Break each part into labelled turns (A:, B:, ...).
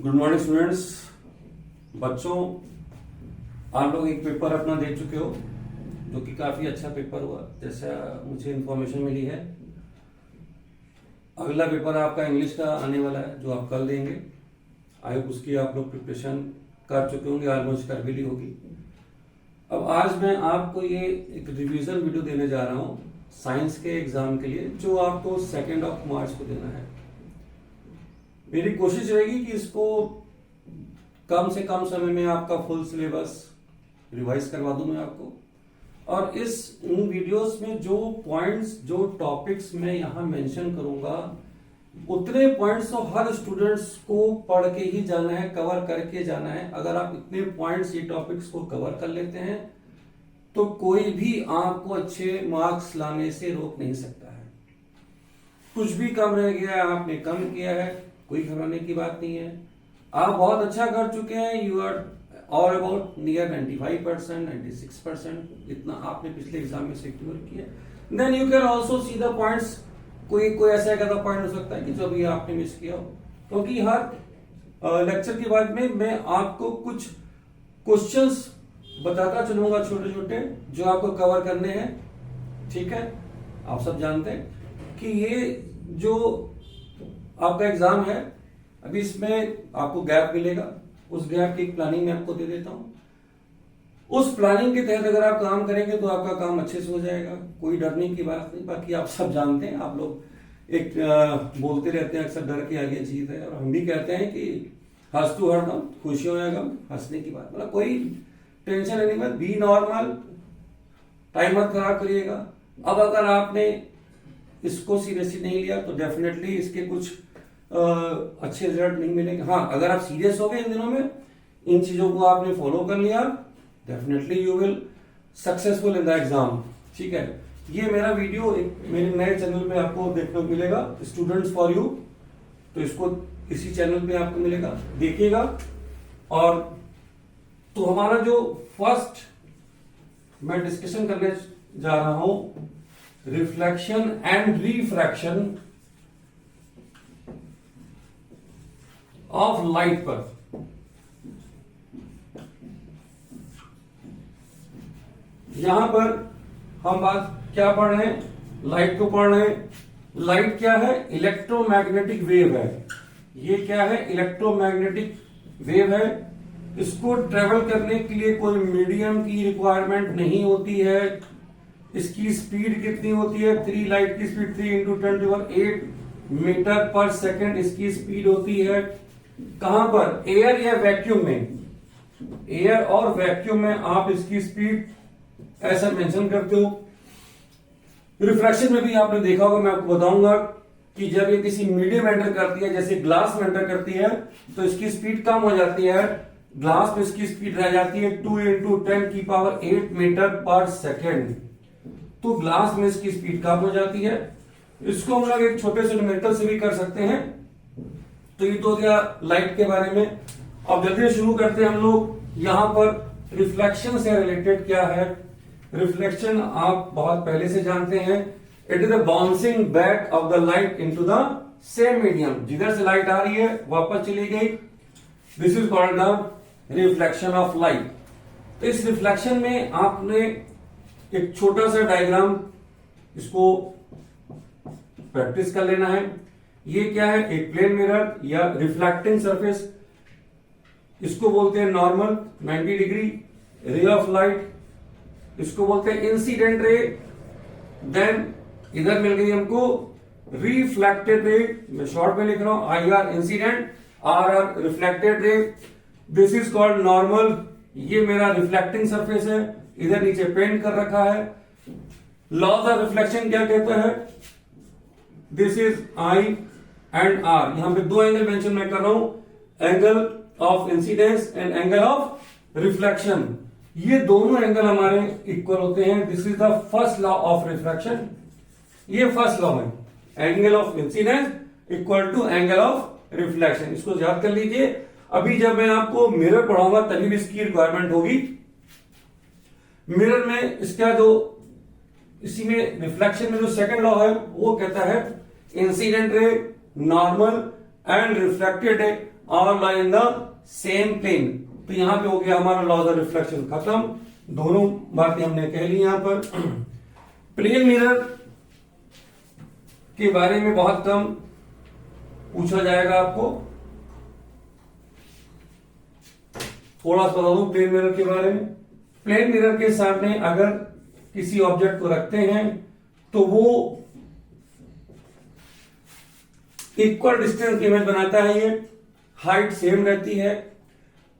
A: Good morning students. बच्चों, आप लोग एक पेपर अपना दे चुके हो जो कि काफी अच्छा पेपर हुआ, जैसा मुझे इन्फॉर्मेशन मिली है। अगला पेपर आपका इंग्लिश का आने वाला है जो आप कल देंगे। आई होप उसकी आप लोग प्रिपरेशन कर चुके होंगे, ऑलमोस्ट कर भी ली होगी। अब आज मैं आपको ये एक रिवीजन वीडियो देने जा रहा हूँ साइंस के एग्जाम के लिए, जो आपको 2 मार्च को देना है। मेरी कोशिश रहेगी कि इसको कम से कम समय में आपका फुल सिलेबस रिवाइज करवा दूं मैं आपको। और इन वीडियोस में जो पॉइंट्स, जो टॉपिक्स मैं यहां मेंशन करूंगा, उतने पॉइंट्स तो हर स्टूडेंट्स को पढ़ के ही जाना है, कवर करके जाना है। अगर आप इतने पॉइंट्स, ये टॉपिक्स को कवर कर लेते हैं तो कोई भी आपको अच्छे मार्क्स लाने से रोक नहीं सकता है। कुछ भी कम रह गया, आपने कम किया है, कोई घबराने की बात नहीं है। आप बहुत अच्छा कर चुके हैं, you are all about near 95%, 96%, इतना आपने पिछले एग्जाम में सिक्योर किया। Then you can also see the points. कोई ऐसा एक आधा पॉइंट हो सकता है कि जो भी आपने मिस किया हो, क्योंकि हर लेक्चर के बाद में मैं आपको कुछ क्वेश्चंस बताता चलूंगा, छोटे छोटे, जो आपको कवर करने हैं। ठीक है, आप सब जानते हैं कि ये जो आपका एग्जाम है, अभी इसमें आपको गैप मिलेगा। उस गैप की एक प्लानिंग मैं आपको दे देता हूं। उस प्लानिंग के तहत अगर आप काम करेंगे तो आपका काम अच्छे से हो जाएगा, कोई डरने की बात नहीं। बाकी आप सब जानते हैं, आप लोग एक बोलते रहते हैं अक्सर, डर के आगे जीत है। और हम भी कहते हैं कि हंस तू हरदम, खुशी होगा हंसने की बात, मतलब कोई टेंशन नहीं, मत बी नॉर्मल, टाइम मत खराब करिएगा। अब अगर आपने इसको सीरियसली नहीं लिया तो डेफिनेटली इसके कुछ अच्छे रिजल्ट नहीं मिलेंगे। हाँ, अगर आप सीरियस हो गए इन दिनों में, इन चीजों को आपने फॉलो कर लिया, definitely you will successful in the exam. ठीक है, ये मेरा वीडियो मेरे नए चैनल पे आपको देखने को मिलेगा, स्टूडेंट्स फॉर यू। तो इसको इसी चैनल पे आपको मिलेगा, देखिएगा। और तो हमारा जो फर्स्ट मैं डिस्कशन करने जा रहा हूं, reflection and refraction of light पर। यहां पर हम बात क्या पढ़ रहे हैं, लाइट को पढ़ रहे हैं। लाइट क्या है? इलेक्ट्रोमैग्नेटिक वेव है। ये क्या है? इलेक्ट्रोमैग्नेटिक वेव है। इसको ट्रेवल करने के लिए कोई मीडियम की रिक्वायरमेंट नहीं होती है। इसकी स्पीड कितनी होती है? 3 लाइट की स्पीड 3 × 10⁸ मीटर पर सेकेंड इसकी स्पीड होती है। कहां पर? एयर या वैक्यूम में? एयर और वैक्यूम में आप इसकी स्पीड ऐसा मेंशन करते हो। रिफ्रैक्शन में भी आपने देखा होगा, मैं आपको बताऊंगा कि जब ये किसी मीडियम एंटर करती है, जैसे ग्लास में एंटर करती है, तो इसकी स्पीड कम हो जाती है। ग्लास में इसकी स्पीड रह जाती है 2 × 10⁸ मीटर पर सेकेंड। तो ग्लास में इसकी स्पीड कम हो जाती है। इसको हम लोग एक छोटे से न्यूमेरिकल से भी कर सकते हैं। तो ये तो गया लाइट के बारे में। अब जल्दी शुरू करते हैं हम लोग। यहां पर रिफ्लेक्शन से रिलेटेड क्या है? रिफ्लेक्शन आप बहुत पहले से जानते हैं, it is the bouncing back of the light into the same medium. जिधर से लाइट आ रही है वापस चली गई, this is called the reflection of light. तो इस रिफ्लेक्शन में आपने एक छोटा सा डायग्राम, इसको प्रैक्टिस कर लेना है। ये क्या है? एक प्लेन मिरर या रिफ्लेक्टिंग सरफेस, इसको बोलते हैं normal 90 degree ray of light, इसको बोलते हैं इंसिडेंट रे। देन इधर मिल गई हमको रिफ्लेक्टेड रे, मैं शॉर्ट में लिख रहा हूं, IR incident, RR reflected ray. This is called normal. ये मेरा रिफ्लेक्टिंग सरफेस है, इधर नीचे पेंट कर रखा है। लॉज ऑफ रिफ्लेक्शन क्या कहता है? This is I and R। यहां पे 2 एंगल मेंशन मैं कर रहा हूं, angle of incidence and angle of reflection. ये दोनों एंगल हमारे इक्वल होते हैं। This is the first law of refraction. ये फर्स्ट लॉ है, angle of incidence equal to angle of reflection. इसको याद कर लीजिए। अभी जब मैं आपको मिरर पढ़ाऊंगा तभी भी इसकी रिक्वायरमेंट होगी। मिरर में इसका जो इसी में रिफ्लेक्शन में जो सेकंड लॉ है वो कहता है incident ray, normal and reflected ray और लाई इन द सेम प्लेन। तो यहां पे हो गया हमारा लॉज ऑफ रिफ्लेक्शन खत्म। दोनों बातें हमने कह ली। यहां पर प्लेन मिरर के बारे में बहुत कम पूछा जाएगा आपको। थोड़ा सा बता दूं प्लेन मिरर के बारे में। प्लेन मिरर के सामने अगर किसी ऑब्जेक्ट को रखते हैं तो वो इक्वल डिस्टेंस की इमेज बनाता है। ये हाइट सेम रहती है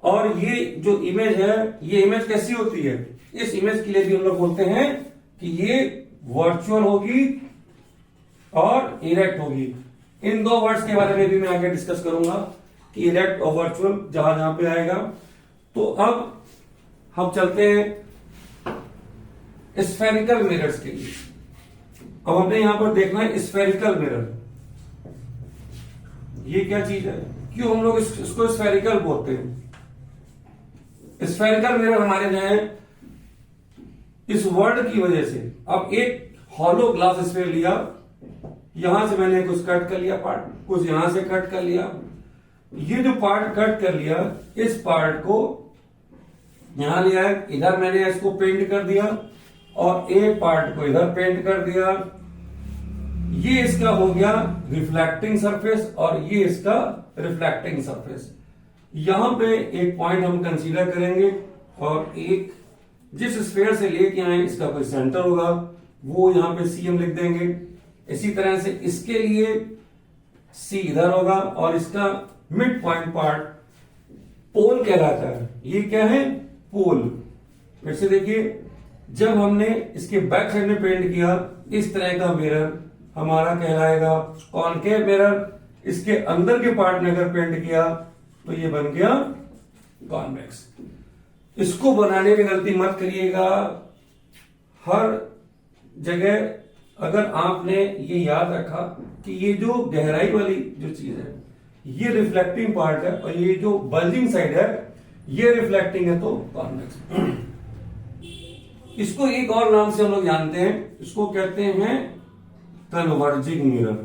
A: और ये जो इमेज है ये इमेज कैसी होती है, इस इमेज के लिए भी हम लोग बोलते हैं कि ये वर्चुअल होगी और इरेक्ट होगी। इन दो वर्ड्स के बारे में भी मैं आगे डिस्कस करूंगा कि इरेक्ट और वर्चुअल जहां जहां पे आएगा। तो अब हम चलते हैं स्फेरिकल मिरर्स के लिए। अब हमने यहां पर देखना है स्फेरिकल मिरर, ये क्या चीज है, क्यों हम लोग इसको स्फेरिकल बोलते हैं। स्फेरिकल मिरर हमारे जो है इस वर्ड की वजह से। अब एक हॉलो ग्लास स्फीयर लिया, यहां से मैंने कुछ कट कर लिया पार्ट, कुछ यहां से कट कर लिया। ये जो पार्ट कट कर लिया इस पार्ट को यहां लिया है, इधर मैंने इसको पेंट कर दिया और एक पार्ट को इधर पेंट कर दिया। ये इसका हो गया रिफ्लेक्टिंग सरफेस और ये इसका रिफ्लेक्टिंग सरफेस। यहां पे एक पॉइंट हम कंसीडर करेंगे और एक जिस स्फीयर से लेके आए इसका कोई सेंटर होगा वो यहां पे सी हम लिख देंगे। इसी तरह से इसके लिए सी इधर होगा और इसका मिड पॉइंट पार्ट पोल कहलाता है। ये क्या है, पोल। फिर से देखिए, जब हमने इसके बैक साइड में पेंट किया इस तरह का मिरर हमारा कहलाएगा कॉनकेव मिरर। इसके अंदर के पार्ट में अगर पेंट किया तो ये बन गया कॉन्वेक्स। इसको बनाने में गलती मत करिएगा। हर जगह अगर आपने ये याद रखा कि ये जो गहराई वाली जो चीज है ये रिफ्लेक्टिंग पार्ट है और ये जो बल्जिंग साइड है ये रिफ्लेक्टिंग है, तो कॉन्वेक्स। इसको एक और नाम से हम लोग जानते हैं, इसको कहते हैं कन्वर्जिंग मिरर,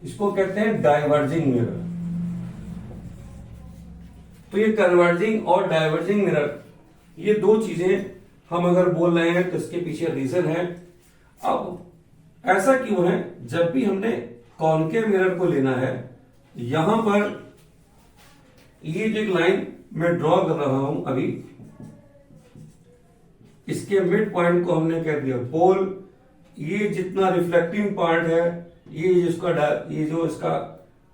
A: इसको कहते हैं डाइवर्जिंग मिरर। तो ये कन्वर्जिंग और डाइवर्जिंग मिरर, ये दो चीजें हम अगर बोल रहे हैं तो इसके पीछे रीजन है। अब ऐसा क्यों है, जब भी हमने कॉनकेव मिरर को लेना है, यहां पर ये जो एक लाइन मैं ड्रॉ कर रहा हूं अभी, इसके मिड पॉइंट को हमने कह दिया पोल। ये जितना रिफ्लेक्टिंग पार्ट है ये जो इसका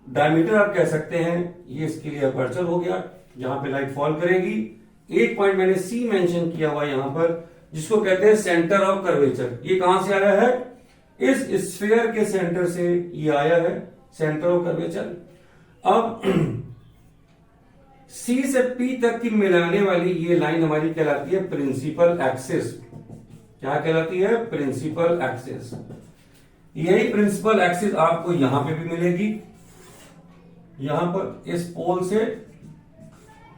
A: डायमीटर आप कह सकते हैं, ये इसके लिए अपर्चर हो गया जहां पे लाइट फॉल करेगी। एक पॉइंट मैंने सी मेंशन किया हुआ यहां पर जिसको कहते हैं सेंटर ऑफ कर्वेचर। ये कहां से आया है, इस स्फीयर के सेंटर से ये आया है सेंटर ऑफ कर्वेचर। अब सी से पी तक की मिलाने वाली ये लाइन हमारी कहलाती है प्रिंसिपल एक्सिस। क्या कहलाती है, प्रिंसिपल एक्सिस। यही प्रिंसिपल एक्सिस आपको यहां पे भी मिलेगी। यहां पर इस पोल से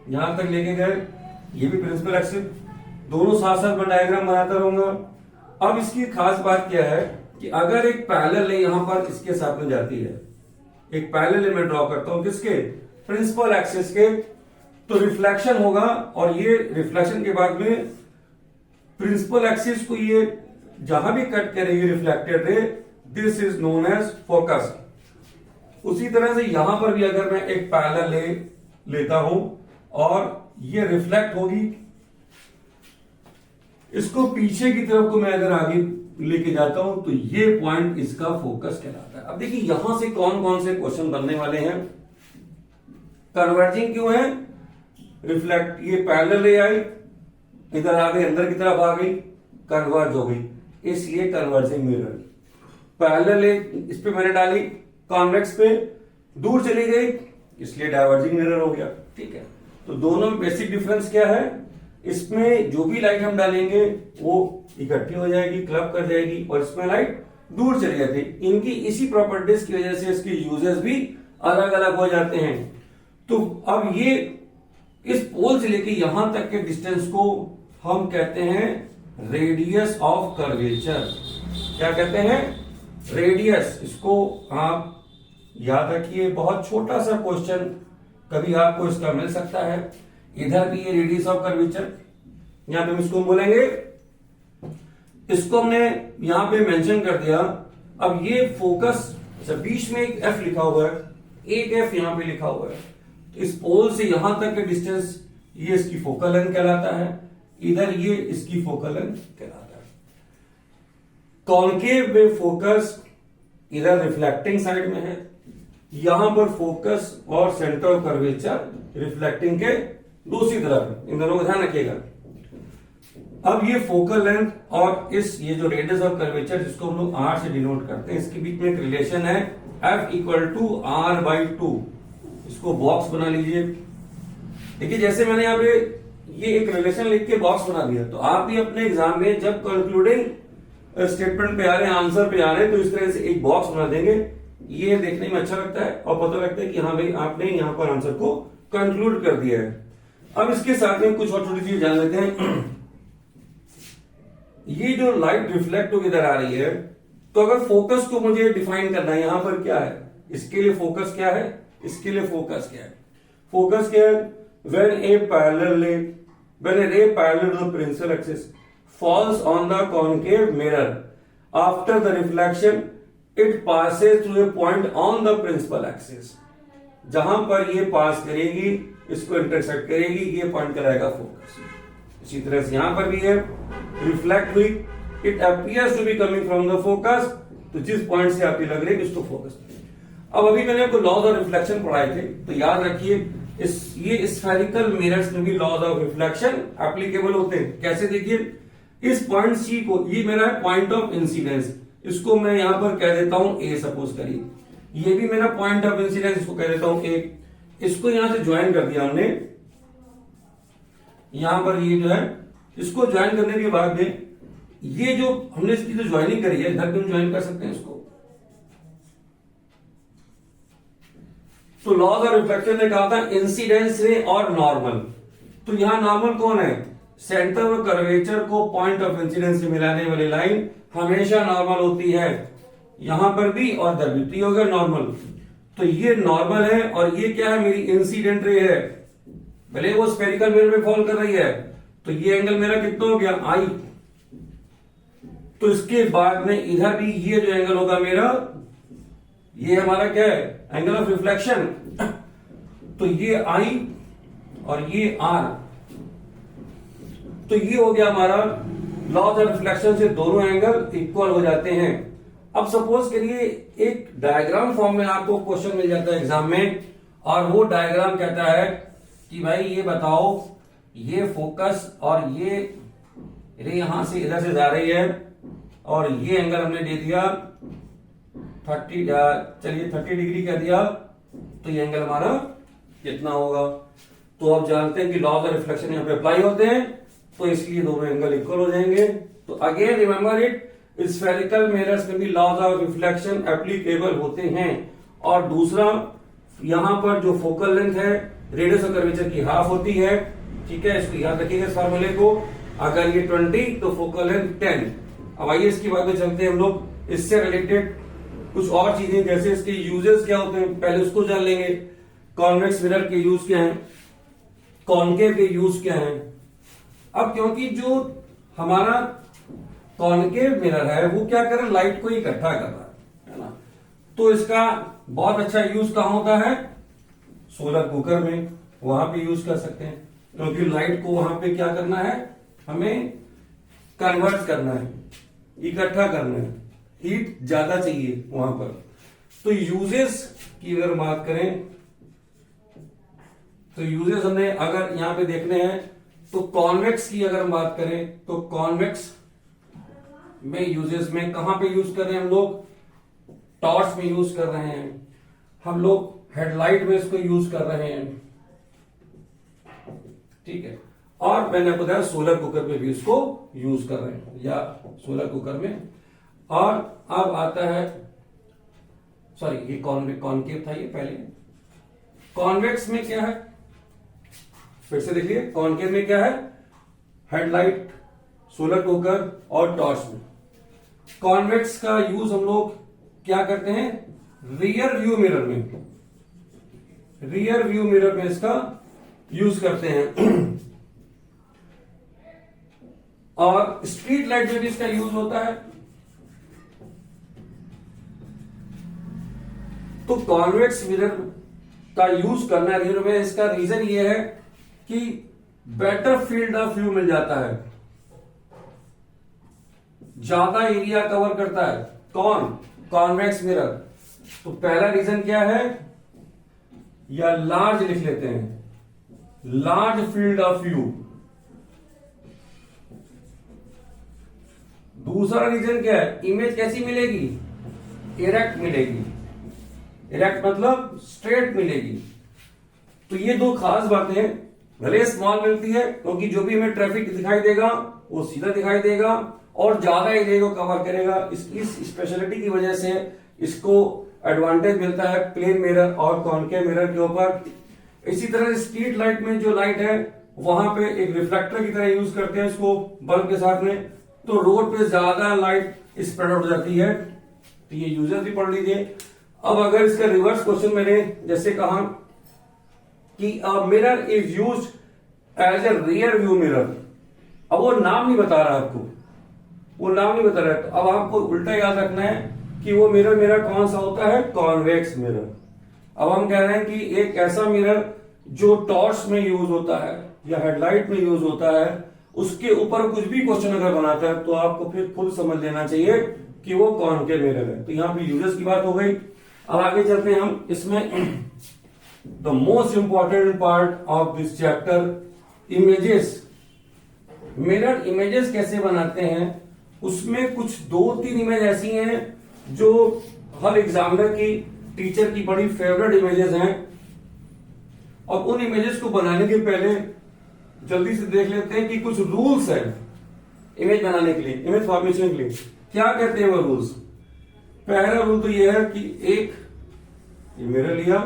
A: यहां तक लेके गए, ये भी प्रिंसिपल एक्सिस। दोनों साथ साथ मैं डायग्राम बनाता रहूंगा। अब इसकी खास बात क्या है कि अगर एक पैरेलल यहां पर इसके साथ में जाती है, एक पैरेलल मैं ड्रॉ करता हूं किसके, प्रिंसिपल एक्सिस के, तो रिफ्लेक्शन होगा और ये रिफ्लेक्शन के बाद में प्रिंसिपल एक्सिस को ये जहां भी कट करेगी reflected ray, this is known as focus. उसी तरह से यहां पर भी अगर मैं एक पैरेलल लेता हूं और ये रिफ्लेक्ट होगी, इसको पीछे की तरफ को मैं अगर आगे लेके जाता हूं तो ये पॉइंट इसका फोकस कहलाता है। अब देखिए यहां से कौन कौन से क्वेश्चन बनने वाले हैं। कन्वर्जिंग क्यों है, रिफ्लेक्ट, ये पैरेलल आई, इधर आ गई, अंदर की तरफ आ गई, कन्वर्ज हो गई, इसलिए कन्वर्जिंग मिरर। पैरेलल इस पे मैंने डाली, कॉन्वेक्स पे दूर चली गई, इसलिए डाइवर्जिंग मिरर हो गया। ठीक है, तो दोनों में बेसिक डिफरेंस क्या है, इसमें जो भी लाइट हम डालेंगे वो इकट्ठी हो जाएगी, क्लब कर जाएगी, और इसमें लाइट दूर चली जाती है। इनकी इसी प्रॉपर्टीज की वजह से इसके यूजेस भी अलग अलग हो जाते हैं। तो अब ये इस पोल से लेके यहां तक के डिस्टेंस को हम कहते हैं रेडियस ऑफ कर्वेचर। क्या कहते हैं, रेडियस। इसको आप याद रखिए, बहुत छोटा सा क्वेश्चन कभी आपको इसका मिल सकता है। इधर भी ये रेडियस ऑफ कर्वेचर, यहां पे हम इसको बोलेंगे, इसको हमने यहां पे मेंशन कर दिया। अब ये फोकस, अच्छा बीच में एक एफ लिखा हुआ है, एक एफ यहां पे लिखा हुआ है, तो इस पोल से यहां तक का डिस्टेंस ये इसकी फोकल लेंथ कहलाता है, इधर ये इसकी फोकल लेंथ कहलाता है। कॉन्केव में फोकस इधर रिफ्लेक्टिंग साइड में है, यहां पर फोकस और सेंटर ऑफ कर्वेचर रिफ्लेक्टिंग के दूसरी तरफ है। इन दोनों को ध्यान रखिएगा। अब ये फोकल लेंथ और ये जो रेडियस ऑफ कर्वेचर जिसको हम लोग आर से डिनोट करते हैं, इसके बीच में एक रिलेशन है F equal to R by two. इसको बॉक्स बना लीजिए। देखिए जैसे मैंने यहाँ पे ये एक रिलेशन लिख के बॉक्स बना दिया, तो आप भी अपने एग्जाम में जब कंक्लूडिंग स्टेटमेंट पे आ रहे हैं, आंसर पे आ रहे हैं, तो इस तरह से एक बॉक्स बना देंगे। ये देखने में अच्छा लगता है और पता लगता है कि हाँ भाई आपने यहाँ पर आंसर को कंक्लूड कर दिया है। अब इसके साथ में कुछ और छोटी चीज जान लेते हैं। ये जो लाइट रिफ्लेक्ट होकर इधर आ रही है, तो अगर फोकस को मुझे डिफाइन करना है, यहां पर क्या है, इसके लिए फोकस क्या है, इसके लिए फोकस क्या है, फोकस क्या है, when a ray parallel to the principal axis falls on the concave mirror after the reflection it passes through a point on the principal axis। जहां पर ये पास करेगी, इसको इंटरसेक्ट करेगी, ये पॉइंट कराएगा फोकस। इसी तरह से यहां पर भी है, रिफ्लेक्ट हुई, it appears to be coming from the focus, तो जिस पॉइंट से आपको लग रही है इसको फोकस। अब अभी मैंने आपको लॉज ऑफ रिफ्लेक्शन पढ़ाए थे, तो याद रखिए ये स्फेरिकल मिरर्स में भी लॉज ऑफ रिफ्लेक्शन एप्लीकेबल होते हैं। कैसे, देखिए इस पॉइंट सी को, ये मेरा है पॉइंट ऑफ इंसिडेंस, इसको मैं यहां पर कह देता हूं ए, सपोज करिए, ये भी मेरा पॉइंट ऑफ इंसिडेंस, इसको कह देता हूं ए। इसको यहां से ज्वाइन कर दिया हमने, यहां पर ये जो है, इसको ज्वाइन करने के बाद में ये जो हमने इसकी जो ज्वाइनिंग करी है, इधर भी हम ज्वाइन कर सकते हैं इसको। तो लॉज ऑफ रिफ्लेक्शन ने कहा था इंसिडेंस रे और नॉर्मल, तो यहां नॉर्मल कौन है, सेंटर ऑफ कर्वेचर को पॉइंट ऑफ इंसिडेंस से मिलाने वाली लाइन हमेशा नॉर्मल होती है, यहां पर भी और इधर भी, तो ये हो गया नॉर्मल। तो ये नॉर्मल है और ये क्या है, मेरी इंसिडेंट रे है, भले वो स्फेरिकल मिरर में फॉल कर रही है, तो ये एंगल मेरा कितना हो गया, आई। तो इसके बाद में इधर भी ये जो एंगल होगा मेरा, ये हमारा क्या है, एंगल ऑफ रिफ्लेक्शन, तो ये आई और ये आर, तो ये हो गया हमारा लॉज ऑफ रिफ्लेक्शन से दोनों एंगल इक्वल हो जाते हैं। अब सपोज करिए एक डायग्राम फॉर्म में आपको क्वेश्चन मिल जाता है एग्जाम में, और वो डायग्राम कहता है कि भाई ये बताओ, ये फोकस और ये रे यहां से इधर से जा रही है, और ये एंगल हमने दे दिया 30, चलिए 30 डिग्री कर दिया, तो ये एंगल हमारा कितना होगा। तो आप जानते हैं कि लॉज ऑफ रिफ्लेक्शन यहां पे अप्लाई होते हैं, तो इसलिए दोनों एंगल इक्वल हो जाएंगे। तो again remember it, spherical mirrors में भी लॉज ऑफ रिफ्लेक्शन एप्लीकेबल होते हैं। और दूसरा, यहां पर जो फोकल लेंथ है रेडियस ऑफ कर्वेचर की हाफ होती है, ठीक है, इसको याद रखिएगा इस फार्मूले को। अगर ये 20 तो फोकल लेंथ 10। अब आइए इसकी बात में चलते हैं हम लोग, इससे रिलेटेड कुछ और चीजें, जैसे इसके यूजेस क्या होते हैं पहले उसको जान लेंगे। कॉन्वेक्स मिरर के यूज क्या है, कॉन्केव के यूज क्या है। अब क्योंकि जो हमारा कॉन्केव मिरर है वो क्या कर रहा है, लाइट को इकट्ठा कर रहा है ना, तो इसका बहुत अच्छा यूज कहां होता है, सोलर कुकर में, वहां पे यूज कर सकते हैं, क्योंकि लाइट को वहां पे क्या करना है, हमें कन्वर्ट करना है, इकट्ठा करना है, हीट ज्यादा चाहिए वहां पर। तो यूजेस की अगर बात करें, तो यूजेस हमने अगर यहां पे देखने हैं, तो कॉन्वेक्स की अगर हम बात करें, तो कॉन्वेक्स में यूजेस में कहां पे यूज कर रहे हैं हम लोग, टॉर्च में यूज कर रहे हैं, हम लोग हेडलाइट में इसको यूज कर रहे हैं, ठीक है। और मैंने आपको बताया सोलर कुकर में भी इसको यूज कर रहे हैं, या सोलर कुकर में। और अब आता है, सॉरी ये कॉन्केव था ये पहले। कॉन्वेक्स में क्या है, फिर से देखिए, कॉन्केव में क्या है, हेडलाइट, सोलर कुकर और टॉर्च में। कॉन्वेक्स का यूज हम लोग क्या करते हैं, रियर व्यू मिरर में, रियर व्यू मिरर में इसका यूज करते हैं। और स्ट्रीट लाइट में भी इसका यूज होता है। तो कॉन्वेक्स मिरर का यूज करना रियर में, इसका रीजन ये है कि बेटर फील्ड ऑफ व्यू मिल जाता है, ज्यादा एरिया कवर करता है। कौन? Convex mirror. तो पहला रीजन क्या है, या लार्ज लिख लेते हैं, लार्ज फील्ड ऑफ व्यू। दूसरा रीजन क्या है, इमेज कैसी मिलेगी, इरेक्ट मिलेगी। इरेक्ट मतलब स्ट्रेट मिलेगी। तो ये दो खास बातें हैं। भले स्मॉल मिलती है क्योंकि जो भी हमें ट्रैफिक दिखाई देगा वो सीधा दिखाई देगा और ज्यादा एरिया को कवर करेगा। इस स्पेशलिटी की वजह से इसको एडवांटेज मिलता है प्लेन मिरर और कॉनकेव मिरर के ऊपर। इसी तरह स्ट्रीट लाइट में जो लाइट है वहां पे एक रिफ्लेक्टर की तरह यूज करते हैं इसको बल्ब के साथ में, तो रोड पे ज्यादा लाइट स्प्रेड आउट हो जाती है। तो ये यूजर भी पढ़ लीजिए। अब अगर इसका रिवर्स क्वेश्चन मैंने जैसे कहा कि mirror is used as a rear view mirror, अब वो नाम नहीं बता रहा आपको, वो नाम नहीं बता रहा है। तो अब आपको उल्टा याद रखना है कि वो मिरर मेरा कौन सा होता है, कॉन्वेक्स मिरर। अब हम कह रहे हैं कि एक ऐसा मिरर जो टॉर्च में यूज होता है या हेडलाइट में यूज होता है, उसके ऊपर कुछ भी क्वेश्चन अगर बनाता है तो आपको फिर खुद समझ लेना चाहिए कि वो कॉनकेव मिरर है। तो यहां पे यूजर्स की बात हो गई। अब आगे चलते हैं हम इसमें। The most important part of this chapter, images. Mirror images कैसे बनाते हैं, उसमें कुछ 2-3 इमेज ऐसी हैं जो हर एग्जामिनर की, टीचर की बड़ी फेवरेट इमेजेस हैं। और उन इमेजेस को बनाने के पहले जल्दी से देख लेते हैं कि कुछ रूल्स हैं इमेज बनाने के लिए, इमेज फॉर्मेशन के लिए। क्या कहते हैं वो रूल्स? पहला रूल तो यह है कि एक मिरर लिया,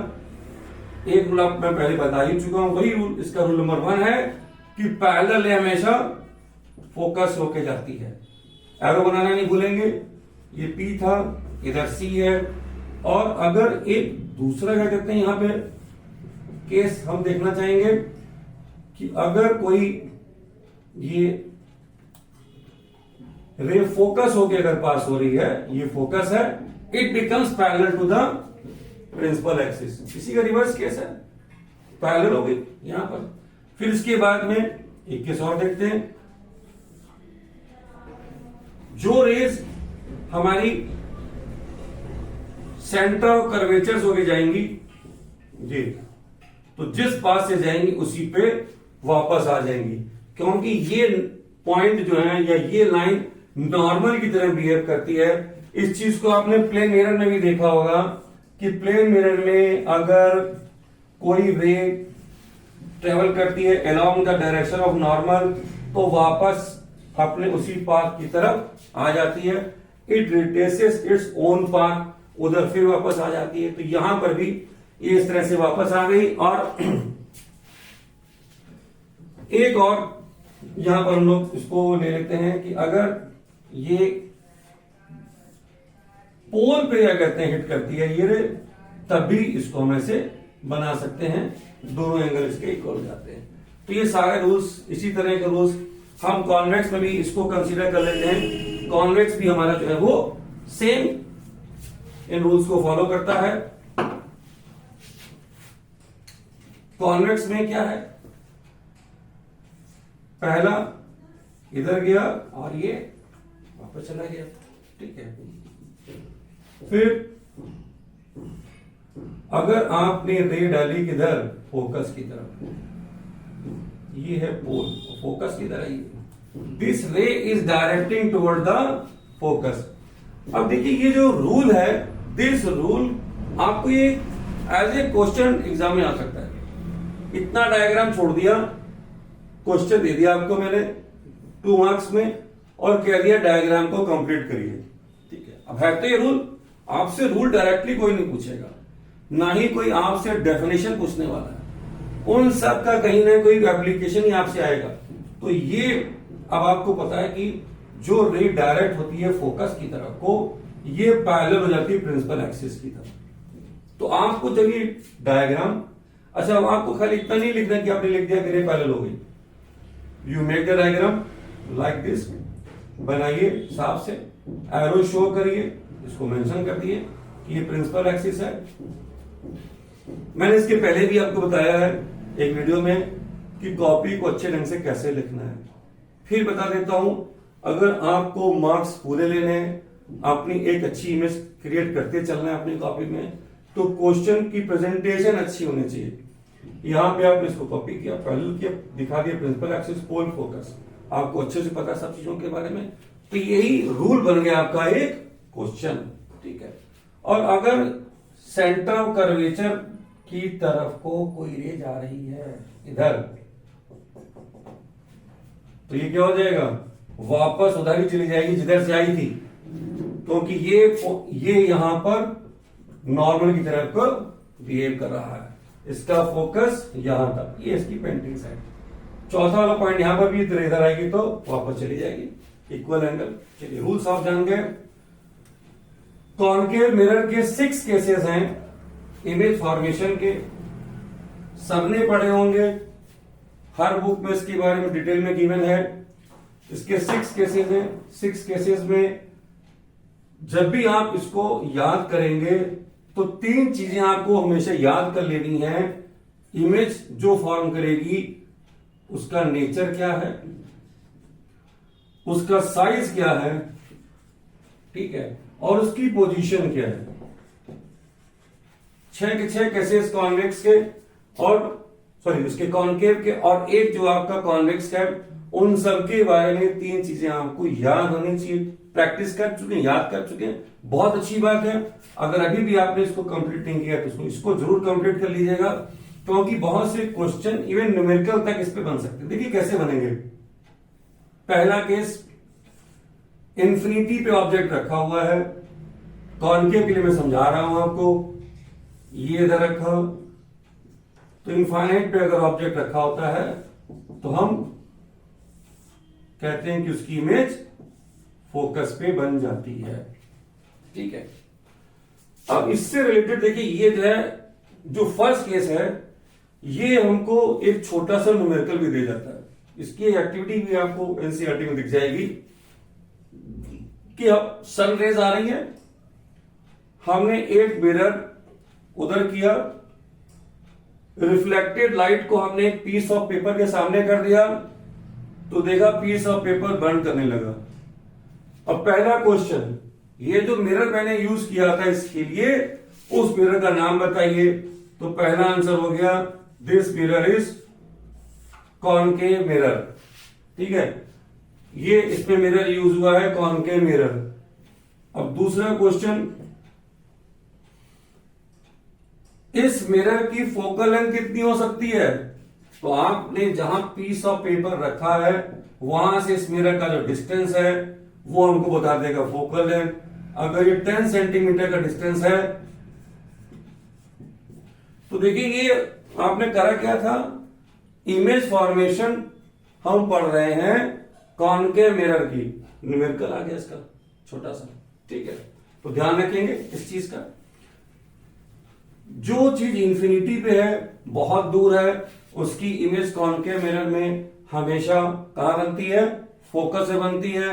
A: एक रूल आप मैं पहले बता ही चुका हूं, वही रूल, इसका रूल नंबर 1 है कि पैरेलल हमेशा फोकस होके जाती है। एरो बनाना नहीं भूलेंगे। ये P था, इधर C है। और अगर एक दूसरा क्या कहते हैं यहां पे केस हम देखना चाहेंगे कि अगर कोई ये रे फोकस होके अगर पास हो रही है, ये फोकस है, it becomes parallel to the principal axis. इसी का रिवर्स केस है, पैरेलल हो गई यहां पर। फिर इसके बाद में एक केस और देखते हैं, जो रेज हमारी सेंटर ऑफ कर्वेचर होके जाएंगी जी, तो जिस पास से जाएंगी उसी पे वापस आ जाएंगी, क्योंकि ये पॉइंट जो है या ये लाइन नॉर्मल की तरह बिहेव करती है। इस चीज को आपने प्लेन मिरर में भी देखा होगा कि प्लेन मिरर में अगर कोई रे ट्रेवल करती है along the direction of normal तो वापस अपने उसी पाथ की तरफ आ जाती है। It retraces its own path, उधर फिर वापस आ जाती है। तो यहां पर भी ये इस तरह से वापस आ गई। और एक और यहां पर हम लोग इसको ले लेते हैं कि अगर ये पोल पे क्या कहते हैं हिट करती है ये रे, तब भी इसको हम ऐसे बना सकते हैं, दोनों एंगल इसके इक्वल हो जाते हैं। तो ये सारे रूल्स, इसी तरह के रूल्स हम कॉन्वेक्स में भी इसको कंसीडर कर लेते हैं। कॉन्वेक्स भी हमारा जो है वो सेम इन रूल्स को फॉलो करता है। कॉन्वेक्स में क्या है, पहला इधर गया और ये वापस चला गया, ठीक है। फिर अगर आपने रे डाली किधर, फोकस की तरफ, ये है पोल, फोकस की तरह ही, दिस रे is directing toward the focus. अब देखिए ये जो रूल है, दिस रूल आपको ये एज ए क्वेश्चन एग्जाम में आ सकता है। इतना डायग्राम छोड़ दिया, क्वेश्चन दे दिया आपको मैंने 2 मार्क्स में और कह दिया डायग्राम को कंप्लीट करिए, ठीक है। अब है तो ये रूल, आपसे रूल डायरेक्टली कोई नहीं पूछेगा, ना ही कोई आपसे डेफिनेशन पूछने वाला है। उन सब का कहीं ना कोई एप्लीकेशन ही आपसे आएगा। तो ये अब आपको पता है कि जो रे डायरेक्ट होती है फोकस की तरफ को, ये पैरेलल हो जाती है प्रिंसिपल एक्सिस की तरफ। तो आपको जब ये डायग्राम अच्छा, अब आपको खाली इतना नहीं लिखना कि आपने लिख दिया ग्रे पैरेलल हो गई। You make the diagram like this, बनाइए साफ से, एरो शो करिए, इसको मेंशन कर दिए कि ये प्रिंसिपल एक्सिस है। मैंने इसके पहले भी आपको बताया है एक वीडियो में कि कॉपी को अच्छे ढंग से कैसे लिखना है। फिर बता देता हूं, अगर आपको मार्क्स पूरे लेने हैं, अपनी एक अच्छी इमेज क्रिएट करते चलना है अपनी कॉपी में, तो क्वेश्चन की प्रेजेंटेशन अच्छी होनी चाहिए। यहां पे आपने इसको कॉपी किया, पैरेलल किया, दिखा दिया प्रिंसिपल एक्सिस, पोल फोकस, आपको अच्छे से पता सब चीजों के बारे में, तो यही रूल बन गया आपका एक क्वेश्चन, ठीक है। और अगर सेंटर ऑफ कर्वेचर की तरफ को कोई रे जा रही है इधर, तो ये क्या हो जाएगा, वापस उधर ही चली जाएगी जिधर से आई थी, क्योंकि ये यहां पर नॉर्मल की तरफ को बिहेव कर रहा है, इसका फोकस यहां तक, ये इसकी पेंटिंग साइड। चौथा वाला पॉइंट यहां पर भी इधर आएगी तो वापस चली जाएगी, इक्वल एंगल। चलिए रूल्स आप जान गए। कॉनकेव मिरर के 6 केसेस हैं इमेज फॉर्मेशन के, सबने पढ़े होंगे, हर बुक में इसके बारे में डिटेल में गिवन है। इसके 6 केसेस हैं। 6 केसेस में जब भी आप इसको याद करेंगे तो 3 चीजें आपको हमेशा याद कर लेनी है। इमेज जो फॉर्म करेगी उसका नेचर क्या है, उसका साइज क्या है, ठीक है, और उसकी पोजीशन क्या है। 6 के 6 केसेस कॉन्वेक्स के, और सॉरी उसके कॉनकेव के, और एक जो आपका कॉन्वेक्स है, उन सब के बारे में 3 चीजें आपको याद होनी चाहिए। प्रैक्टिस कर चुके हैं, याद कर चुके हैं, बहुत अच्छी बात है। अगर अभी भी आपने इसको कंप्लीट नहीं किया तो इसको जरूर कंप्लीट कर लीजिएगा, क्योंकि बहुत से क्वेश्चन इवन न्यूमेरिकल तक इस पे बन सकते हैं। देखिए कैसे बनेंगे। पहला केस, इंफिनिटी पे ऑब्जेक्ट रखा हुआ है, कॉनकेव के लिए मैं समझा रहा हूं आपको, ये इधर रखा, तो इनफाइनाइट पे अगर ऑब्जेक्ट रखा होता है तो हम कहते हैं कि उसकी इमेज फोकस पे बन जाती है, ठीक है। अब इससे रिलेटेड देखिए, ये जो है, जो फर्स्ट केस है, ये हमको एक छोटा सा न्यूमेरिकल भी दे जाता है। इसकी एक्टिविटी भी आपको एनसीईआरटी में दिख जाएगी कि अब सन रेज आ रही है, हमने एक मिरर उधर किया, रिफ्लेक्टेड लाइट को हमने एक पीस ऑफ पेपर के सामने कर दिया, तो देखा पीस ऑफ पेपर बर्न करने लगा। अब पहला क्वेश्चन, ये जो मिरर मैंने यूज किया था इसके लिए, उस मिरर का नाम बताइए। तो पहला आंसर हो गया, this mirror is concave mirror, ठीक है, ये इसमें मिरर यूज हुआ है कॉनकेव मिरर। अब दूसरा क्वेश्चन, इस मिरर की फोकल लेंथ कितनी हो सकती है। तो आपने जहां पीस ऑफ पेपर रखा है वहां से इस मिरर का जो डिस्टेंस है वो हमको बता देगा फोकल लेंथ। अगर ये 10 सेंटीमीटर का डिस्टेंस है तो देखिए ये आपने करा क्या था, इमेज फॉर्मेशन हम पढ़ रहे हैं कॉनकेव मिरर की, न्यूमेरिकल आ गया इसका छोटा सा, ठीक है। तो ध्यान रखेंगे इस चीज का, जो चीज इंफिनिटी पे है, बहुत दूर है, उसकी इमेज कॉनकेव मिरर में हमेशा कहां बनती है, फोकस से बनती है।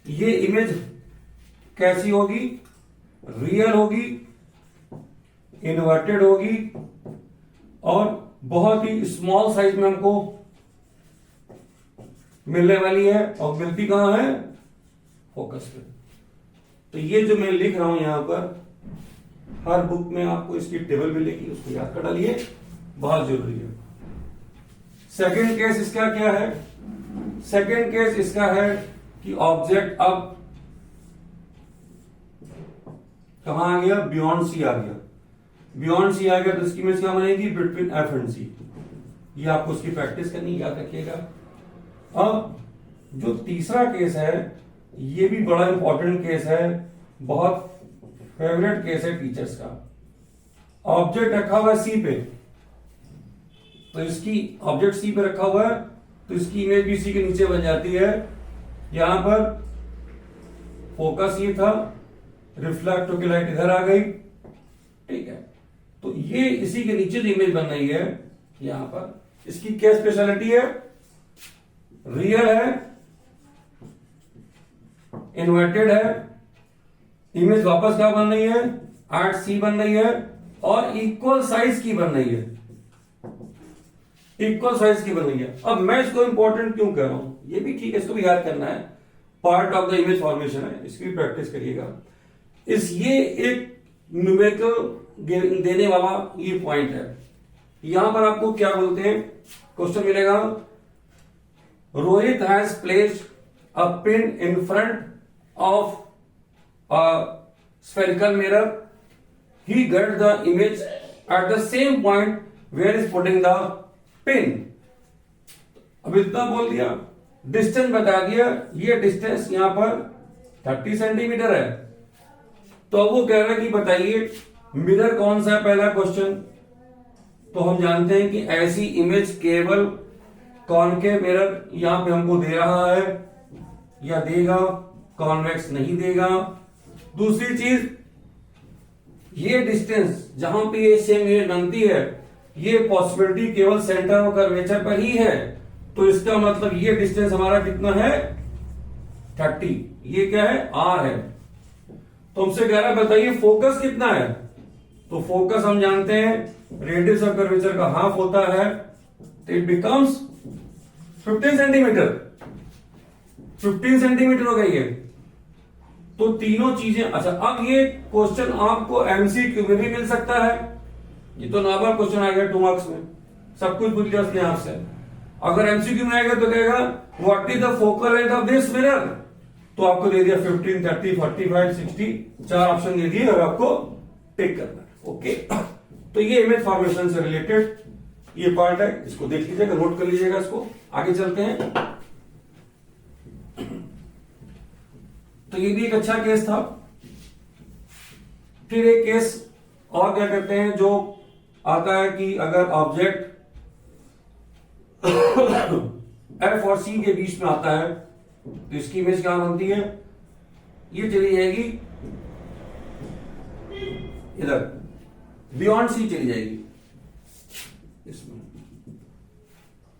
A: ये इमेज कैसी होगी, रियल होगी, इन्वर्टेड होगी, और बहुत ही स्मॉल साइज में हमको मिलने वाली है, और मिलती कहां है, फोकस पे। तो ये जो मैं लिख रहा हूं यहां पर, हर बुक में आपको इसकी टेबल मिलेगी, उसको याद कर डालिए, बहुत जरूरी है। सेकंड केस इसका क्या है, सेकंड केस इसका है कि ऑब्जेक्ट अब कहां आ गया, बियॉन्ड सी आ गया। बियॉन्ड सी आ गया तो इसकी इमेज क्या बनेगी, बिटवीन एफ एंड सी। ये आपको उसकी प्रैक्टिस करनी, याद रखिएगा। अब जो तीसरा केस है, ये भी बड़ा इंपॉर्टेंट केस है, बहुत फेवरेट केस है टीचर्स का। ऑब्जेक्ट रखा हुआ है सी पे, तो इसकी ऑब्जेक्ट सी पे रखा हुआ है तो इसकी इमेज भी सी के नीचे बन जाती है। यहां पर फोकस ये था, रिफ्लेक्ट होकर लाइट इधर आ गई, ठीक है। तो ये इसी के नीचे जो इमेज बन रही है यहां पर, इसकी क्या स्पेशलिटी है, रियल है, इन्वर्टेड है, इमेज वापस क्या बन रही है, 8C बन रही है और इक्वल साइज की बन रही है, इक्वल साइज की बन रही है। अब मैं इसको इंपॉर्टेंट क्यों कह रहा हूं, ये भी ठीक है, इसको भी याद करना है, part of the image formation है, इसकी भी प्रैक्टिस करिएगा। ये एक न्यूमेरिकल देने वाला ये पॉइंट है। यहां पर आपको क्या बोलते हैं, क्वेश्चन मिलेगा, Rohit has placed a pin in front of a spherical mirror, he get the image at the same point where is putting the pin. अब इतना बोल दिया, डिस्टेंस बता दिया, ये डिस्टेंस यहां पर 30 सेंटीमीटर है। तो अब वो कह रहा है कि बताइए मिरर कौन सा है, पहला क्वेश्चन। तो हम जानते हैं कि ऐसी इमेज केवल कॉनकेव मिरर यहां पे हमको दे रहा है या देगा, कॉन्वेक्स नहीं देगा। दूसरी चीज, ये डिस्टेंस जहां पे ये सेम इमेज बनती है, ये पॉसिबिलिटी केवल सेंटर ऑफ कर्वेचर पर ही है। तो इसका मतलब ये डिस्टेंस हमारा कितना है, 30। ये क्या है, R है। तो हमसे कह रहा है बताइए फोकस कितना है। तो फोकस हम जानते हैं रेडियस ऑफ कर्वेचर का हाफ होता है, तो इट बिकम्स 15 सेंटीमीटर। 15 सेंटीमीटर हो गई है। तो तीनों चीजें, अच्छा अब ये क्वेश्चन आपको एमसीक्यू में भी मिल सकता है। ये तो नॉर्मल क्वेश्चन आएगा 2 मार्क्स में, सब कुछ पूछ लिया उसने आपसे। अगर एमसीक्यू में आएगा तो कहेगा what is the focal length of this mirror, तो आपको दे दिया 15, 30, 45, 60, 4 ऑप्शन दे दिए और आपको टिक करना है। ओके, तो ये इमेज फॉर्मेशन से रिलेटेड ये पार्ट है, इसको देख लीजिएगा, नोट कर लीजिएगा। इसको आगे चलते हैं। तो ये भी एक अच्छा केस था। फिर एक केस और क्या करते हैं, जो आता है कि अगर ऑब्जेक्ट F और C के बीच में आता है तो इसकी इमेज क्या बनती है, ये चली जाएगी इधर, बियॉन्ड C चली जाएगी। इसमें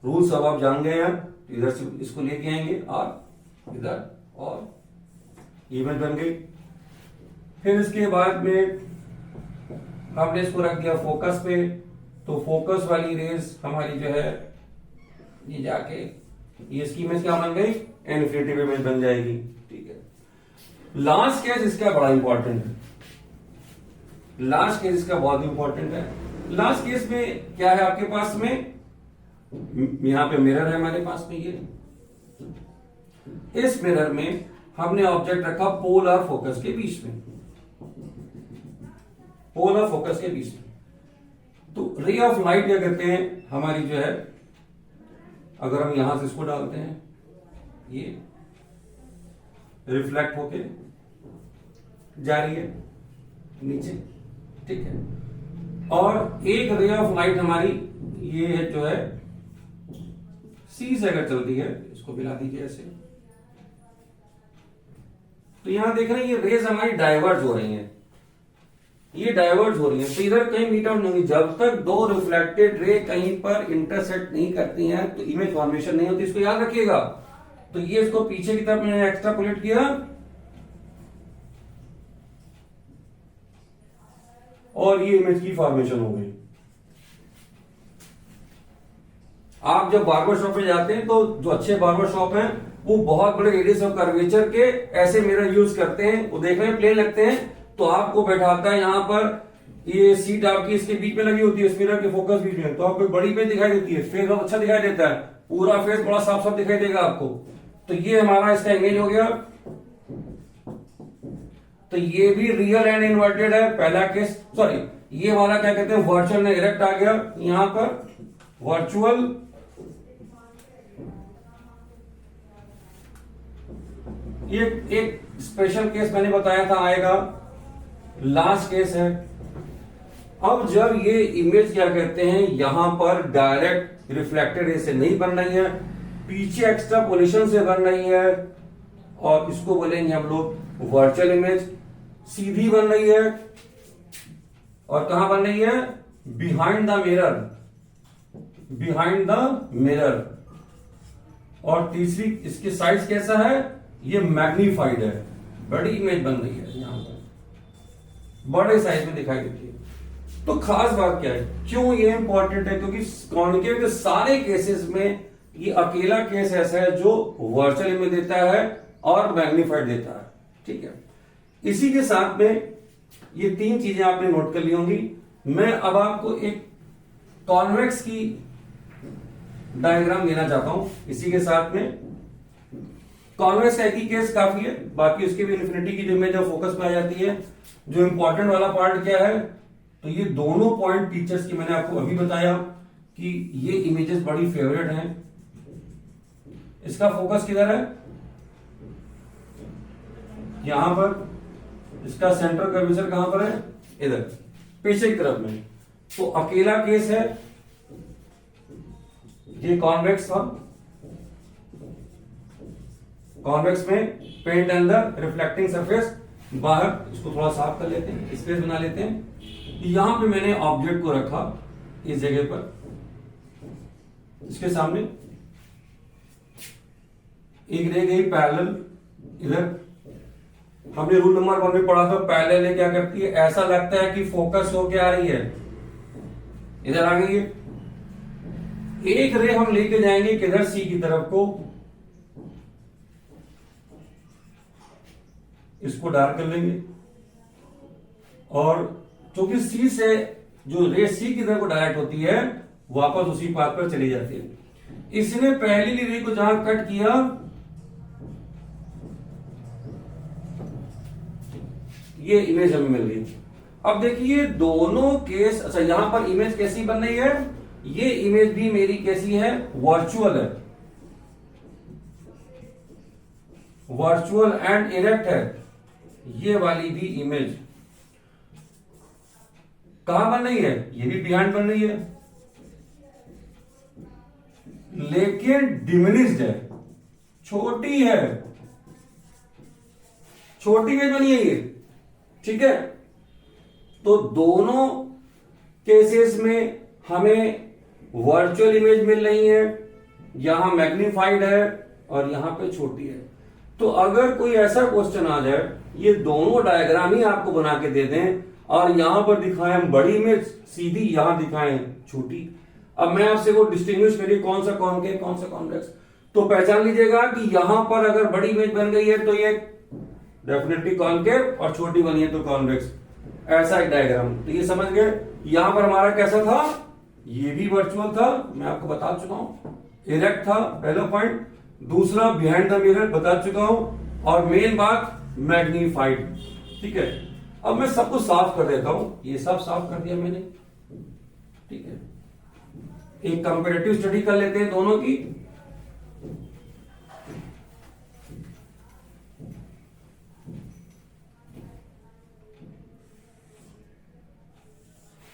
A: रूल्स अब आप जान गए हैं, तो इधर से इसको लेके आएंगे और इधर, और इमेज बन गई। फिर इसके बाद में हमने इसको रख दिया फोकस पे, तो फोकस वाली रेज हमारी जो है ये जाके ये इसकी इमेज क्या बन गई, इन्फिनिटी इमेज बन जाएगी। ठीक है। लास्ट केस इसका बड़ा इंपॉर्टेंट है, लास्ट केस इसका बहुत इंपॉर्टेंट है। लास्ट केस में क्या है आपके पास में, यहां पे मिरर है हमारे पास में, ये इस मिरर में हमने ऑब्जेक्ट रखा पोल और फोकस के बीच में, पोल और फोकस के बीच में। तो रे ऑफ लाइट क्या कहते हैं हमारी जो है, अगर हम यहां से इसको डालते हैं, ये रिफ्लेक्ट होके जा रही है नीचे, ठीक है। और एक रे ऑफ लाइट हमारी ये है जो है सी से अगर चलती है, इसको मिला दीजिए ऐसे, तो यहां देख रहे हैं ये रेज हमारी डाइवर्ज हो रही हैं, ये डाइवर्ज हो रही है। तो इधर कहीं मीट आउट नहीं होगी। जब तक दो रिफ्लेक्टेड रे कहीं पर इंटरसेक्ट नहीं करती हैं तो इमेज फॉर्मेशन नहीं होती, इसको याद रखिएगा। तो ये इसको पीछे की तरफ मैंने एक्सट्रापोलेट किया और ये इमेज की फॉर्मेशन हो गई। आप जब बार्बर शॉप में जाते हैं तो जो अच्छे बार्बर शॉप हैं वो बहुत बड़े रेडियस ऑफ कर्वेचर के ऐसे मिरर यूज करते हैं। वो देखने में प्लेन लगते हैं, तो आपको बैठाता है यहां पर, ये सीट आपकी इसके बीच में लगी होती है, इस मिरर के फोकस बीच में, तो आपको बड़ी पेज दिखाई देती है, फेस बहुत अच्छा दिखाई देता है, पूरा फेस बड़ा साफ साफ दिखाई देगा आपको। तो ये हमारा इसका इमेज हो गया। तो ये भी रियल एंड इन्वर्टेड है पहला केस। सॉरी, ये हमारा क्या कहते हैं वर्चुअल में इरेक्ट आ गया, यहां पर वर्चुअल ये एक स्पेशल केस मैंने बताया था आएगा, लास्ट केस है। अब जब ये इमेज क्या कहते हैं यहां पर डायरेक्ट रिफ्लेक्टेड रे से नहीं बन रही है, पीछे एक्सट्रापोलेशन से बन रही है, और इसको बोलेंगे हम लोग वर्चुअल इमेज। सीधी बन रही है और कहां बन रही है? Behind the mirror, behind the mirror. और तीसरी इसकी साइज कैसा है? ये मैग्नीफाइड है, बड़ी इमेज बन रही है, यहां पर बड़े साइज में दिखाई देती है। तो खास बात क्या है, क्यों ये इंपॉर्टेंट है? क्योंकि कॉन्केव के सारे केसेस में ये अकेला केस ऐसा है जो वर्चुअल इमेज देता है और मैग्नीफाइड देता है। ठीक है, इसी के साथ में ये तीन चीजें आपने नोट कर ली होंगी। मैं अब आपको एक कॉन्वेक्स की डायग्राम देना चाहता हूं इसी के साथ में। कॉन्वेक्स का एक ही केस काफी है, बाकी उसके भी इन्फिनिटी की जो इमेज है फोकस में आ जाती है। जो इंपॉर्टेंट वाला पार्ट क्या है, तो ये दोनों पॉइंट टीचर्स की मैंने आपको अभी बताया कि ये इमेजेस बड़ी फेवरेट हैं। इसका फोकस किधर है? यहां पर। इसका सेंटर कर्वेचर कहां पर है? इधर पीछे की तरफ में। तो अकेला केस है, ये कॉन्वेक्स था। कॉन्वेक्स में पेंट अंदर, रिफ्लेक्टिंग सरफेस बाहर। इसको थोड़ा साफ कर लेते हैं, स्पेस बना लेते हैं। यहां पे मैंने ऑब्जेक्ट को रखा इस जगह पर, इसके सामने एक रह गई पैरेलल इधर। हमने रूल नंबर 1 में पढ़ा था, पैरेलल क्या करती है? ऐसा लगता है कि फोकस होके आ रही है, इधर आ गई है। एक रे हम लेके जाएंगे किधर? सी की तरफ को। इसको डार्क कर लेंगे और क्योंकि सी से जो रे सी की तरफ को डायरेक्ट होती है, वापस उसी पाथ पर चली जाती है। इसने पहली रे को जहां कट किया, ये इमेज हमें मिल गई। अब देखिए दोनों केस, अच्छा यहां पर इमेज कैसी बन रही है? ये इमेज भी मेरी कैसी है? वर्चुअल है, वर्चुअल एंड इरेक्ट है। ये वाली भी इमेज कहां बन रही है? ये भी बिहाइंड बन रही है, लेकिन डिमिनिश्ड है, छोटी है, छोटी इमेज बनी है ये। ठीक है, तो दोनों केसेस में हमें वर्चुअल इमेज मिल रही है, यहां मैग्नीफाइड है और यहां पे छोटी है। तो अगर कोई ऐसा क्वेश्चन आ जाए, ये दोनों डायग्राम ही आपको बना के दे दें और यहां पर दिखाएं हम बड़ी इमेज सीधी, यहां दिखाएं छोटी। अब मैं आपसे को डिस्टिंग्विश करिए कौन सा कॉनकेव कौन सा कॉन्वेक्स, तो पहचान लीजिएगा कि यहां पर अगर बड़ी इमेज बन गई है तो ये डेफिनेटली कॉनकेव और छोटी बनी है तो कॉन्वेक्स। ऐसा एक डायग्राम, तो ये समझ गए। यहां पर हमारा कैसा था? ये भी वर्चुअल था, मैं आपको बता चुका हूं। इरेक्ट था पहला पॉइंट, दूसरा बिहाइंड द मिरर बता चुका हूं, और मेन बात मैग्नीफाइड। ठीक है, अब मैं सबको साफ कर देता हूं, ये सब साफ कर दिया मैंने। ठीक है, एक कंपैरेटिव स्टडी कर लेते हैं दोनों की।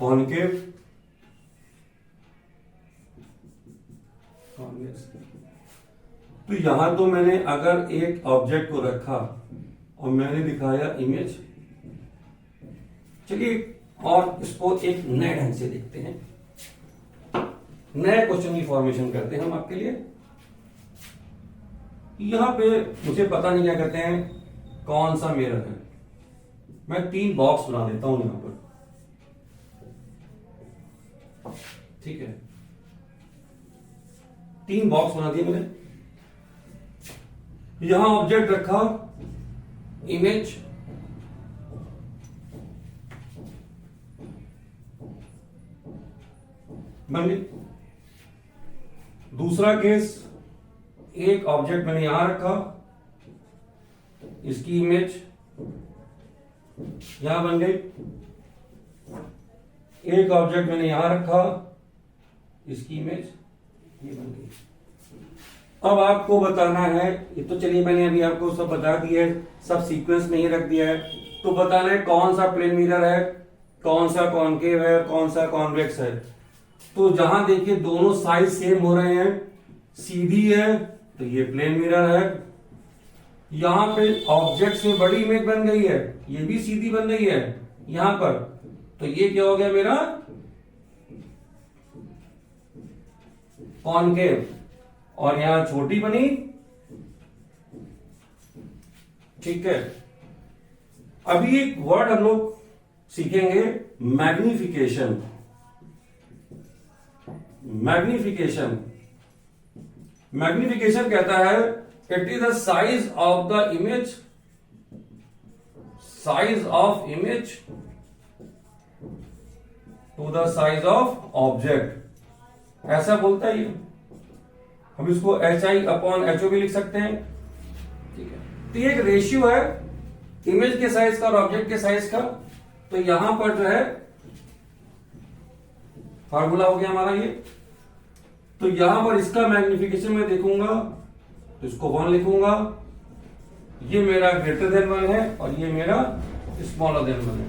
A: Concave convex. तो यहां तो मैंने अगर एक ऑब्जेक्ट को रखा और मैंने दिखाया इमेज, चलिए और इसको एक नए ढंग से देखते हैं, नए क्वेश्चन की फॉर्मेशन करते हैं हम आपके लिए। यहां पे मुझे पता नहीं क्या कहते हैं, कौन सा मिरर है। मैं 3 बॉक्स बना देता हूं यहां पर। ठीक है, 3 बॉक्स बना दिए मैंने। यहां ऑब्जेक्ट रखा, इमेज, बन गई। दूसरा केस, एक ऑब्जेक्ट मैंने यहां रखा, इसकी इमेज यहां बन गई। एक ऑब्जेक्ट मैंने यहां रखा, इसकी इमेज ये बन गई। अब आपको बताना है, ये तो चलिए मैंने अभी आपको सब बता दिया है, सब सीक्वेंस में ही रख दिया है। तो बताना है कौन सा प्लेन मिरर है, कौन सा कॉनकेव है, कौन सा कॉन्वेक्स है। तो जहां देखिए दोनों साइज सेम हो रहे हैं, सीधी है तो ये प्लेन मिरर है। यहां पे ऑब्जेक्ट से बड़ी इमेज बन गई है, ये भी सीधी बन रही है यहां पर, तो ये क्या हो गया मेरा कॉनकेव, और यहां छोटी बनी, ठीक है। अभी एक वर्ड हम लोग सीखेंगे, मैग्निफिकेशन। मैग्निफिकेशन, मैग्निफिकेशन कहता है it is the size of the image, size of image to the size of object, ऐसा बोलता है ये। हम इसको HI/HO भी लिख सकते हैं, ठीक है। तो ये एक रेशियो है इमेज के साइज का और ऑब्जेक्ट के साइज का। तो यहां पर जो है फार्मूला हो गया हमारा ये। तो यहां पर इसका मैग्निफिकेशन मैं देखूंगा तो इसको 1 लिखूंगा, ये मेरा ग्रेटर देन 1 है और ये मेरा स्मॉलर देन 1 है।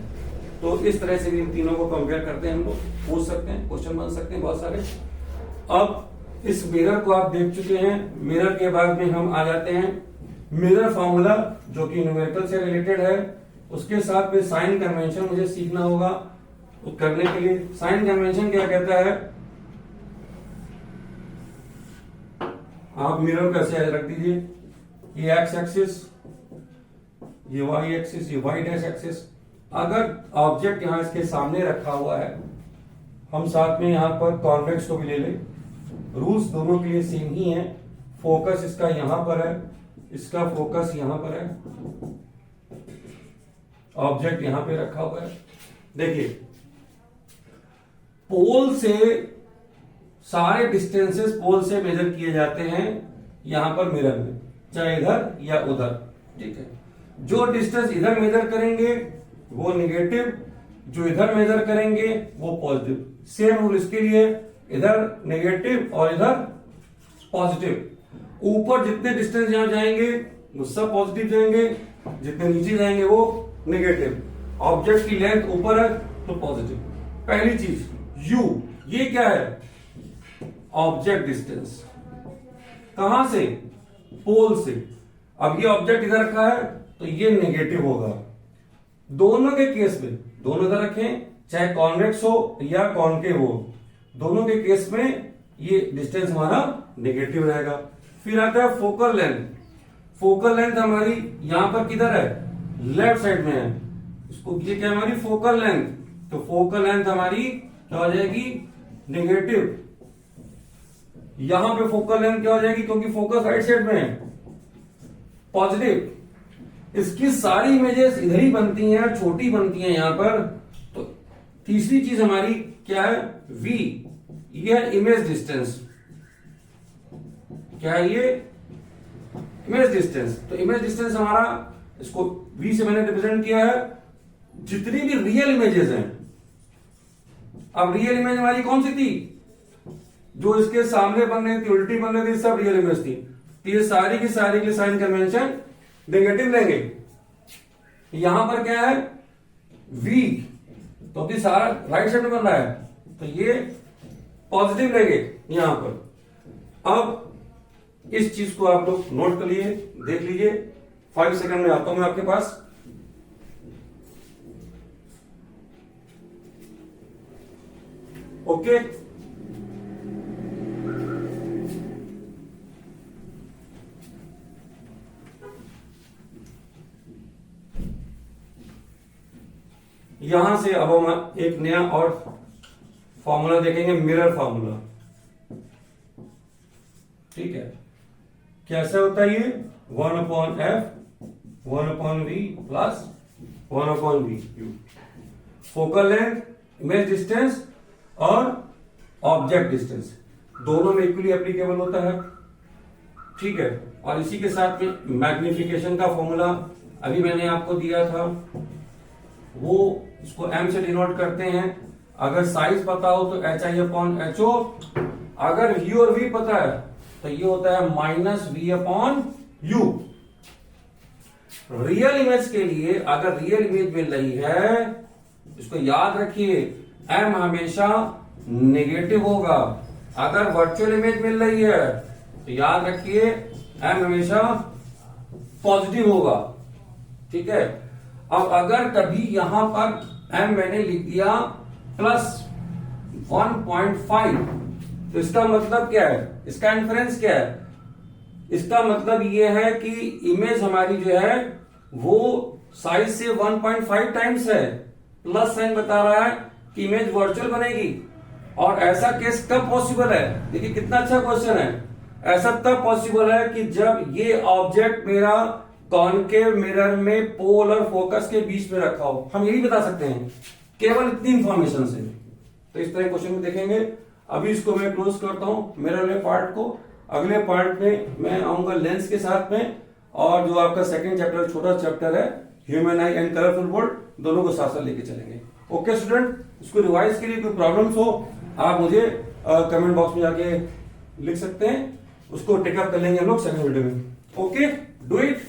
A: तो इस तरह से भी इन तीनों को कंपेयर करते हैं, हम लोग पूछ सकते हैं, क्वेश्चन बन सकते हैं बहुत सारे। अब इस मिरर को आप देख चुके हैं। मिरर के बाद में हम आ जाते हैं मिरर फॉर्मूला, जो कि न्यूमेरिकल से रिलेटेड है। उसके साथ में साइन कन्वेंशन मुझे सीखना होगा। तो करने के लिए साइन कन्वेंशन क्या कहता है, आप मिरर को ऐसे रख दीजिए, ये एक्स एक्सिस, ये वाई एक्सिस, ये वाई डैश एक्सिस। अगर ऑब्जेक्ट यहां इसके सामने रखा हुआ है, हम साथ में यहां पर कॉन्वेक्स को भी ले लें, रूल्स दोनों के लिए सेम ही है। फोकस इसका यहां पर है, इसका फोकस यहां पर है, ऑब्जेक्ट यहां पे रखा हुआ है। देखिए, पोल से सारे डिस्टेंसेस पोल से मेजर किए जाते हैं यहां पर मिरर में, चाहे इधर या उधर, ठीक है। जो डिस्टेंस इधर मेजर करेंगे वो निगेटिव, जो इधर मेजर करेंगे वो पॉजिटिव। सेम रूल इसके लिए, इधर नेगेटिव और इधर पॉजिटिव। ऊपर जितने डिस्टेंस यहां जाएंगे वो सब पॉजिटिव जाएंगे, जितने नीचे जाएंगे वो नेगेटिव। ऑब्जेक्ट की लेंथ ऊपर है तो पॉजिटिव। पहली चीज U, ये क्या है, ऑब्जेक्ट डिस्टेंस। कहां से, पोल से। अब ये ऑब्जेक्ट इधर रखा है तो ये नेगेटिव होगा। दोनों के केस में, दोनों इधर रखें, चाहे कॉन्वेक्स हो या कॉनकेव हो, दोनों के केस में ये डिस्टेंस हमारा नेगेटिव रहेगा। फिर आता है फोकल लेंथ। फोकल लेंथ हमारी यहां पर किधर है, लेफ्ट साइड में है। इसको ये क्या हमारी फोकल लेंथ, तो फोकल लेंथ हमारी क्या हो जाएगी, नेगेटिव। यहां पे फोकल लेंथ क्या हो जाएगी, क्योंकि फोकस राइट साइड में है, पॉजिटिव। इसकी सारी इमेजेस इधर ही बनती हैं, छोटी बनती हैं यहां पर। तो तीसरी चीज हमारी क्या है, V, ये है इमेज डिस्टेंस। क्या है ये, इमेज डिस्टेंस। तो इमेज डिस्टेंस हमारा, इसको V से मैंने रिप्रेजेंट किया है, जितनी भी रियल इमेजेस हैं। अब रियल इमेज हमारी कौन सी थी, जो इसके सामने बन रही थी, उल्टी बन रही थी, सब रियल इमेज थी। तो ये सारी की सारी के साइन कन्वेंशन नेगेटिव लेंगे। यहां पर क्या है, V, तो अभी सारा राइट साइड में बन रहा है, तो ये पॉजिटिव लेंगे यहां पर। अब इस चीज को आप लोग नोट कर लिए, देख लीजिए। 5 सेकंड में आता हूं मैं आपके पास। ओके, यहां से अब हम एक नया और फॉर्मूला देखेंगे, मिरर फॉर्मूला। ठीक है, कैसे होता है ये, 1/f 1/v plus 1/v। Focal length, image distance और ऑब्जेक्ट डिस्टेंस दोनों में इक्वली एप्लीकेबल होता है, ठीक है। और इसी के साथ में मैग्निफिकेशन का फॉर्मूला अभी मैंने आपको दिया था, वो इसको m से डिनोट करते हैं। अगर साइज पता हो तो HI/HO, अगर U और V पता है तो ये होता है -V/U। रियल इमेज के लिए अगर रियल इमेज मिल रही है, इसको याद रखिए, m हमेशा नेगेटिव होगा। अगर वर्चुअल इमेज मिल रही है तो याद रखिए m हमेशा पॉजिटिव होगा, ठीक है। अब अगर कभी यहां पर m मैंने लिख दिया प्लस 1.5। तो इसका मतलब क्या है, इसका इन्फरेंस क्या है, इसका मतलब ये है कि इमेज हमारी जो है वो साइज से 1.5 टाइम्स है। प्लस साइन बता रहा है कि इमेज वर्चुअल बनेगी। और ऐसा केस कब पॉसिबल है, देखिए कितना अच्छा क्वेश्चन है। ऐसा तब पॉसिबल है कि जब ये ऑब्जेक्ट मेरा कॉनकेव मिरर में पोल और फोकस के बीच में रखा हो। हम यही बता सकते हैं केवल इतनी इंफॉर्मेशन से। तो इस तरह क्वेश्चन में देखेंगे। अभी इसको मैं क्लोज करता हूं मिरर वाले पार्ट को। अगले पार्ट में मैं आऊंगा लेंस के साथ में, और जो आपका सेकंड चैप्टर छोटा चैप्टर है human I and colourful world, दोनों को साथ साथ लेके चलेंगे। ओके स्टूडेंट, इसको रिवाइज के लिए कोई प्रॉब्लम्स हो आप मुझे कमेंट बॉक्स में जाके लिख सकते हैं, उसको टेकअप कर लेंगे हम लोग सेकंड वीडियो में। Okay, do it.